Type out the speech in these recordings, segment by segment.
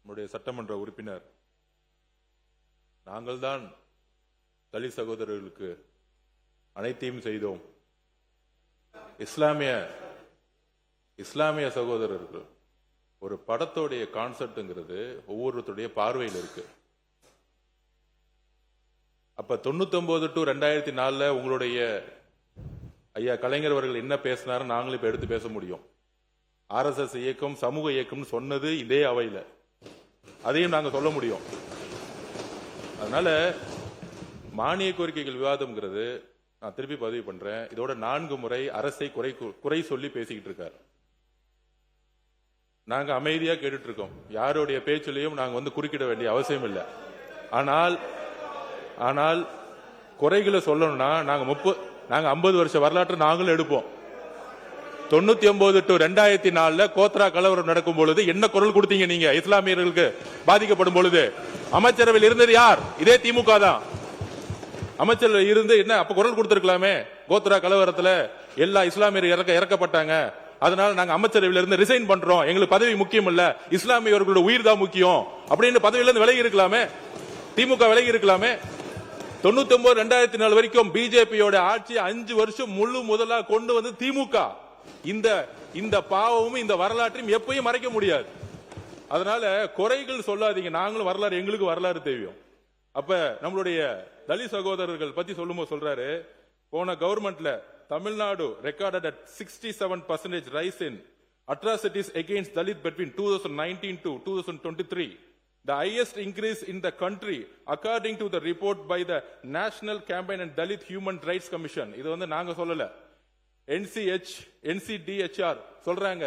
நம்முடைய சட்டமன்ற உறுப்பினர், நாங்கள்தான் தலித் சகோதரர்களுக்கு அனைத்தையும் செய்தோம். இஸ்லாமிய சகோதரர்கள் ஒரு படத்தோடைய கான்செப்ட்ங்கிறது ஒவ்வொருத்தருடைய பார்வையில் இருக்கு. அப்ப 99 to 2004 உங்களுடைய ஐயா கலைஞர் அவர்கள் என்ன பேசினாரு நாங்களும் இப்ப எடுத்து பேச முடியும். RSS இயக்கம் சமூக இயக்கம் சொன்னது இதே அவையில, அதையும் நாங்க சொல்ல முடியும். அதனால மானிய கோரிக்கைகள் விவாதம்ங்கிறது நான் திருப்பி பதிவு பண்றேன். இதோட 4 முறை அரசை குறை சொல்லி பேசிக்கிட்டு இருக்காரு. நாங்க அமைதியா கேட்டுட்டு இருக்கோம். யாருடைய பேச்சிலையும் நாங்க குறுக்கிட வேண்டிய அவசியம் இல்லை. ஆனால் குறைகளை சொல்லணும்னா நாங்க 50 வருஷ வரலாற்று நாங்களும் எடுப்போம். 99 to 2004 கோத்ரா கலவரம் நடக்கும் பொழுது என்ன குரல் கொடுத்தீங்க நீங்க? இஸ்லாமியர்களுக்கு பாதிக்கப்படும் பொழுது அமைச்சரவையில் இருந்தது யார்? இதே திமுக தான். அமைச்சரவையில் இருந்து என்ன அப்ப குரல் கொடுத்திருக்கலாமே. கோத்ரா கலவரத்துல எல்லா இஸ்லாமியர் இறக்கப்பட்டாங்க, அதனால நாங்க அமைச்சரவையில் இருந்து ரிசைன் பண்றோம், எங்களுக்கு பதவி முக்கியம் இல்ல, இஸ்லாமியர்களோட உயிர் தான் முக்கியம் அப்படின்னு பதவியில இருந்து விலகி இருக்கலாமே. திமுக விலகி இருக்கலாமே. 99 2004 வரைக்கும் பிஜேபியோட ஆட்சி 5 வருஷம் முழு முதலா கொண்டு வந்து திமுக. இந்த பாவமும் இந்த வரலாற்றையும் எப்பயும் மறைக்க முடியாது. அதனால குறைகள் சொல்லாதீங்க. நாங்களும் வரலாறு, எங்களுக்கு வரலாறு தெரியும். அப்ப நம்மளுடைய தலித் சகோதரர்கள் பத்தி சொல்லும்போது சொல்றாரு, போன கவர்மெண்ட்ல Tamil Nadu recorded at 67% rise in atrocities against Dalit between 2019 to 2023. The highest increase in the country according to the report by the National Campaign and Dalit Human Rights Commission. இது நாங்க சொல்லல, NCDHR சொல்றாங்க.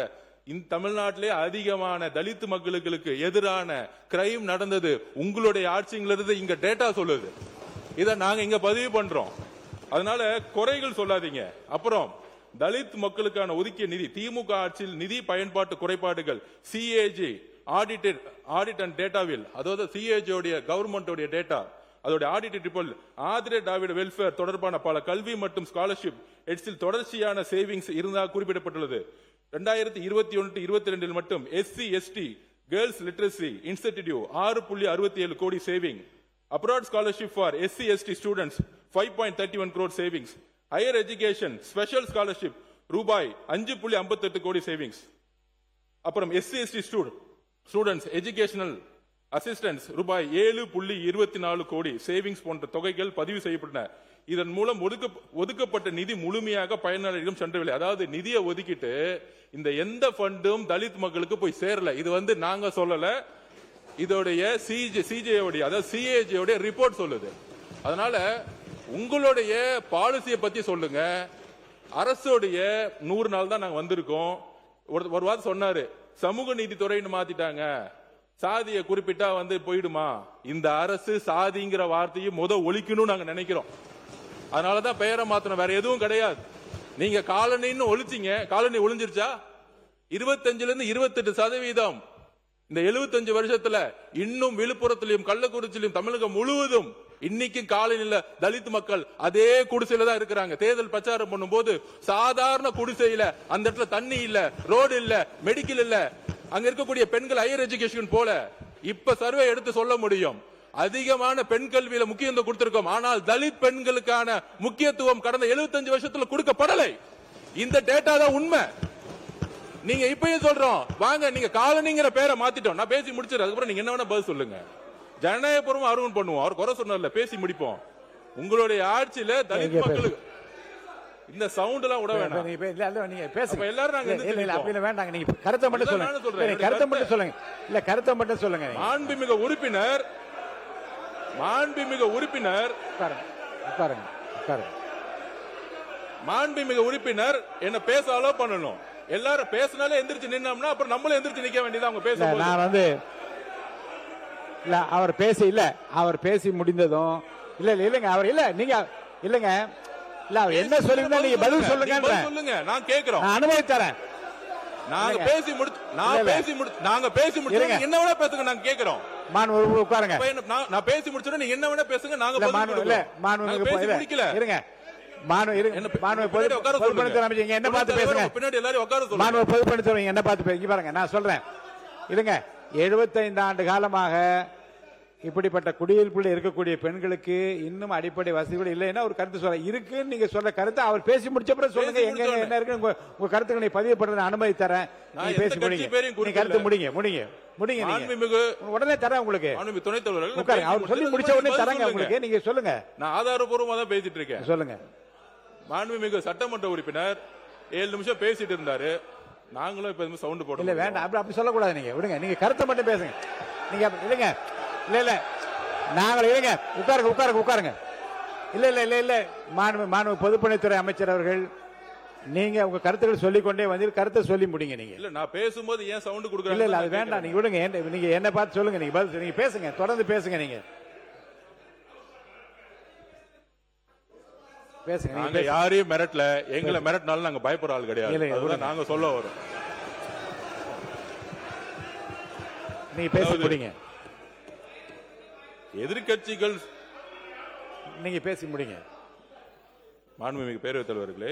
இந்த தமிழ்நாட்டிலே அதிகமான தலித் மக்களுக்கு எதிரான கிரைம் நடந்தது உங்களுடைய ஆட்சியிலிருந்து இங்க டேட்டா சொல்லுது. இத நாங்க இங்க பதிவு பண்றோம். அதனால குறைகள் சொல்லாதீங்க. அப்புறம் தலித் மக்களுக்கான ஒதுக்கிய நிதி, திமுக ஆட்சியில் நிதி பயன்பாட்டு குறைபாடுகள், CAG ஆடிட் அண்ட் டேட்டாவில், அதாவது CAG உடைய கவர்மெண்டோட டேட்டா, அதோட ஆடிட் ரிப்போர்ட் ஆதிரே டிராவிட வெல்ஃபேர் தொடர்பான பல கல்வி மற்றும் ஸ்காலர்ஷிப் எட்ஸில் தொடர்ச்சியான சேவிங்ஸ் இருந்தால் குறிப்பிடப்பட்டுள்ளது. 2021-22 மட்டும் SC/ST கேர்ள்ஸ் லிட்டரசி இன்ஸ்டிடியூட் 6.67 கோடி saving. Abroad scholarship for SC/ST students 5.31 crore savings. Higher education special scholarship ரூபாய் 5.58 கோடி சேவிங்ஸ். அப்புறம் SC/ST ஸ்டூடெண்ட்ஸ் எஜுகேஷனல் அசிஸ்டன்ஸ் ரூபாய் 7.24 கோடி சேவிங்ஸ் போன்ற தொகைகள் பதிவு செய்யப்பட்டன. இதன் மூலம் ஒதுக்கப்பட்ட நிதி முழுமையாக பயனாளிகளிடம் சென்றவில்லை. அதாவது நிதியை ஒதுக்கிட்டு இந்த எந்த ஃபண்டும் தலித் மக்களுக்கு போய் சேரல. இது நாங்க சொல்லல, இதோடைய CAG ரிப்போர்ட் சொல்லுது. அதனால உங்களுடைய பாலிசியை பத்தி சொல்லுங்க. அரசுடைய 100 நாள் தான் நாங்க வந்திருக்கோம். ஒரு வாரம் சொன்னாரு, சமூக நீதித்துறைன்னு மாத்திட்டாங்க, சாதியை குறிப்பிட்டா போயிடுமா. இந்த அரசு சாதிங்கிற வார்த்தையை ஒழிக்கணும் நாங்க நினைக்கிறோம். அதனாலதான் பெயரை மாத்தணும், வேற எதுவும் கிடையாது. நீங்க காலனின்னு ஒழிச்சிங்க, காலனி ஒழிஞ்சிருச்சா? 25% 28% இந்த 75 வருஷத்துல இன்னும் விழுப்புரத்திலும் கள்ளக்குறிச்சியிலும் தமிழகம் முழுவதும் இன்னைக்கு காலனில தலித் மக்கள் அதே குடிசையில தான் இருக்கிறாங்க. தேர்தல் பிரச்சாரம் பண்ணும்போது சாதாரண குடிசையில, அந்த இடத்துல தண்ணி இல்ல, ரோடு இல்ல, மெடிக்கல் இல்ல, அங்க இருக்கக்கூடிய பெண்கள் ஹையர் எஜுகேஷன் போல. இப்ப சர்வே எடுத்து சொல்ல முடியும், அதிகமான பெண் கல்வியில முக்கியத்துவம் கொடுத்திருக்கோம். ஆனால் தலித் பெண்களுக்கான முக்கியத்துவம் கடந்த 75 வருஷத்துல கொடுக்கப்படலை. இந்த டேட்டா தான் உண்மை. நீங்க இப்பயும் சொல்றோம், வாங்க நீங்க காலனிங்கிற பேரை மாத்திட்டோம். நான் பேசி முடிச்சிரு, அதுக்கப்புறம் நீங்க என்ன வேணா பதில் சொல்லுங்க. ஜனநாயகபூர்வம் அருவன் பண்ணுவோம். அவர் குறை சொன்னார்ல, பேசி முடிப்போம். உங்களுடைய ஆட்சியில தலித் மக்களுக்கு இந்த சவுண்ட் எல்லாம் விட வேண்டாம். நீங்க பேசுங்க எல்லாரும். நாங்க இல்ல அப்படி வேண்டாங்க, நீங்க கருத்தை மட்டும் சொல்லுங்க. கருத்தை மட்டும் சொல்லுங்க. இல்ல கருத்தை மட்டும் சொல்லுங்க. மாண்புமிகு உறுப்பினர் என்ன பேச அலோ பண்ணணும். எல்லாரும் பேசினாலே எந்திரிச்சு நின்னோம்னா அப்புறம் நம்மளும் எந்திரிச்சு நிக்க வேண்டியது. அவங்க பேச நான் இல்ல அவர் பேசி முடிந்ததும் இல்லங்க அவர் இல்ல நீங்க இல்லங்க இல்ல அவர் என்ன சொல்லுங்க, நீங்க பதில் சொல்லுங்க. நான் கேக்குறோம், அனுமதி தரேன். நாங்க பேசி முடிச்சு என்ன வேணா பேசுங்க, நாங்க கேக்குறோம். உட்காருங்க. நான் பேசி முடிச்சோட நீங்க என்ன வேணா பேசுங்க, நாங்க முடிக்கல. இருங்க, என்ன பார்த்து பேசுங்க. பின்னாடி எல்லாரும் உட்கார சொல்லுங்க. என்ன பார்த்து பேசுங்க பாருங்க. நான் சொல்றேன், இருங்க 75 ஆண்டு காலமாக இப்படிப்பட்ட குடியிருப்பில் இருக்கக்கூடிய பெண்களுக்கு இன்னும் அடிப்படை வசதிகள் இல்லைன்னா ஒரு கருத்து சொல்ல இருக்குன்னு நீங்க சொல்ற கருத்தை அவர் பேசி முடிச்ச பிறகு சொல்லுங்க. பேசி எங்க முடிச்ச என்ன இருக்கு உங்க கருத்துக்களை பதிவு பண்றது அனுமதி தரேன். நான் நீங்க எந்த பேசி கட்சி முடிங்க. பேரையும் நீங்க கருத்து முடிங்க நீங்க. மாண்புமிகு உடனே தரேன் உங்களுக்கு. மாண்புமிகு துணைத் தலைவர்கள் உட்காருங்க. அவர் சொல்லி முடிச்ச உடனே பதில் தரங்க சொல்லுங்க. உங்களுக்கு. நீங்க சொல்லுங்க. நான் ஆதாரபூர்வமா தான் பேசிட்டு இருக்கேன். சொல்லுங்க. மாண்புமிகு சட்டமன்ற உறுப்பினர் 7 நிமிஷம் பேசிட்டு இருந்தாரு. நாங்களும் இப்ப எதுவும் சவுண்ட் போட இல்ல வேண்டாம். அப்படி சொல்லக்கூடாது. நீங்க விடுங்க. நீங்க கருத்தை மட்டும் பேசுங்க. நீங்க இல்லங்க. இல்ல நாங்கள் இல்லங்க. உட்காருங்க. இல்ல மாண்பு பொதுப்பணித்துறை அமைச்சர் அவர்கள் நீங்க உங்க கருத்துக்கள் சொல்லிக்கொண்டே வந்து கருத்தை சொல்லி முடிங்க. நீங்க இல்ல நான் பேசும்போது ஏன் சவுண்ட் இல்ல கொடுக்குறீங்க? அது வேண்டாம். நீங்க விடுங்க. நீங்க என்ன பார்த்து சொல்லுங்க. நீங்க பதில் நீங்க பேசுங்க. தொடர்ந்து பேசுங்க. நீங்க பேசுங்க. நாங்க யாரையும் மிரட்டல. எங்களை மிரட்டினாலும் நாங்க பயப்படுற ஆள் கிடையாது. இல்ல, அதுதான் நாங்க சொல்ல வரோம். நீங்க பேசி முடிங்க. எதிர்க்கட்சிகள் நீங்க பேசி முடிங்க. மாண்புமிகு பேரவைத் தலைவர்களே,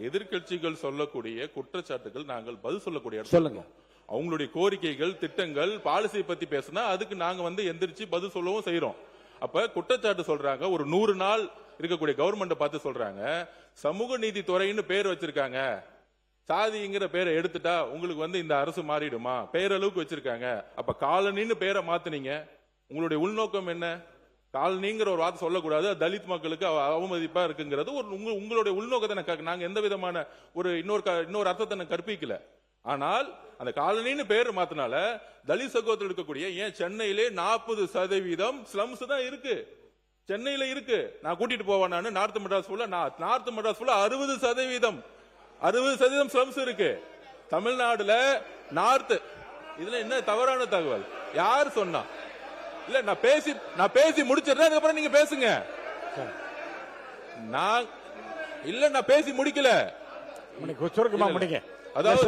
எதிர்க்கட்சிகள் சொல்லக்கூடிய குற்றச்சாட்டுகள் நாங்கள் பதில் சொல்லக்கூடிய இடத்துல சொல்லுங்க. அவங்களுடைய கோரிக்கைகள், திட்டங்கள், பாலிசி பத்தி பேசினா அதுக்கு நாங்க எந்திரிச்சு பதில் சொல்லவும் செய்யறோம். அப்ப குற்றச்சாட்டு சொல்றாங்க. ஒரு 100 நாள் இருக்கக்கூடிய கவர்மெண்ட் பார்த்து சொல்றாங்க, சமூக நீதி துறைன்னு பேர் வச்சிருக்காங்க. சாதிங்கிற பேரை எடுத்துட்டா உங்களுக்கு இந்த அரசு மாறிடுமா? பேரளவுக்கு வச்சிருக்காங்க. அப்ப காலனின்னு பேரை மாத்துனீங்க. உங்களுடைய உள்நோக்கம் என்ன? காலனிங்கிற ஒரு வார்த்தை சொல்லக்கூடாது. தலித் மக்களுக்கு அவமதிப்பா இருக்குங்கிறது உங்களுடைய உள்நோக்கத்தை நாங்க எந்த விதமான இன்னொரு அர்த்தத்தை கற்பிக்கல. ஆனால் அந்த காலனின்னு பேர் மாத்தினால தலித் சகோதரர் இருக்கக்கூடிய ஏன் சென்னையிலே 40% ஸ்லம்ஸ் தான் இருக்கு. சென்னையில இருக்கு. நான் கூட்டிட்டு போவேன். நான் நார்த் மெட்ராஸ் ஃபுல்லா 60% ஸ்லம்ஸ் இருக்கு. தமிழ்நாடுல நார்த். இதுல என்ன தவறான தகவல்? யார் சொன்னா? இல்ல நான் பேசி முடிச்சிடுறேன். அதுக்கப்புறம் நீங்க பேசுங்க. நான் பேசி முடிக்கல. சுருக்கமா முடிங்க. அதாவது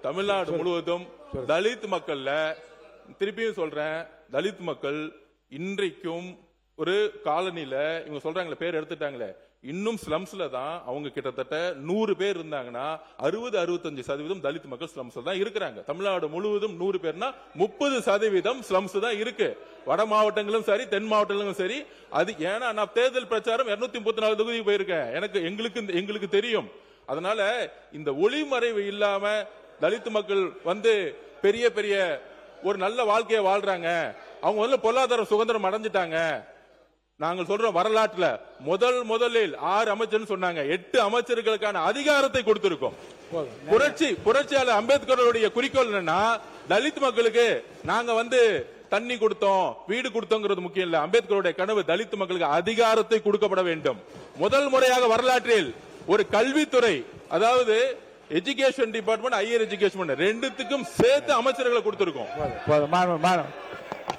தமிழ்நாடு முழுவதும் தலித் மக்கள்ல, திருப்பியும் சொல்றேன், தலித் மக்கள் இன்றைக்கும் ஒரு காலனில இவங்க சொல்றாங்களே பேர் எடுத்துட்டாங்களே, இன்னும் ஸ்லம்ஸ்ல தான் அவங்க கிட்டத்தட்ட 100 பேர் இருந்தாங்கன்னா 60-65% தலித் மக்கள் ஸ்லம்ஸ்ல தான் இருக்கிறாங்க. தமிழ்நாடு முழுவதும் 100 பேர்னா 30% ஸ்லம்ஸ் தான் இருக்கு. வட மாவட்டங்களும் சரி, தென் மாவட்டங்களும் சரி. அது ஏன்னா நான் தேர்தல் பிரச்சாரம் 234 தொகுதிக்கு போயிருக்கேன். எங்களுக்கு தெரியும். அதனால இந்த ஒளிமறைவு இல்லாம தலித் மக்கள் பெரிய பெரிய ஒரு நல்ல வாழ்க்கையை வாழ்றாங்க. அவங்க பொருளாதார சுதந்திரம் அடைஞ்சிட்டாங்க. நாங்கள் சொல்றோம், வரலாற்றுல முதலில் 6 அமைச்சர் சொன்னாங்க. 8 அமைச்சர்களுக்கான அதிகாரத்தை கொடுத்திருக்கோம். புரட்சியாளர் அம்பேத்கருடைய குறிக்கோள் என்னன்னா, தலித் மக்களுக்கு நாங்க தண்ணி கொடுத்தோம், வீடு கொடுத்தோங்கிறது முக்கியம் இல்ல. அம்பேத்கருடைய கனவு தலித் மக்களுக்கு அதிகாரத்தை கொடுக்கப்பட வேண்டும். முதல் முறையாக வரலாற்றில் ஒரு கல்வித்துறை, அதாவது எஜுகேஷன் டிபார்ட்மெண்ட், ஹையர் எஜுகேஷன் ரெண்டுத்துக்கும் சேர்த்து அமைச்சர்களை கொடுத்திருக்கோம்.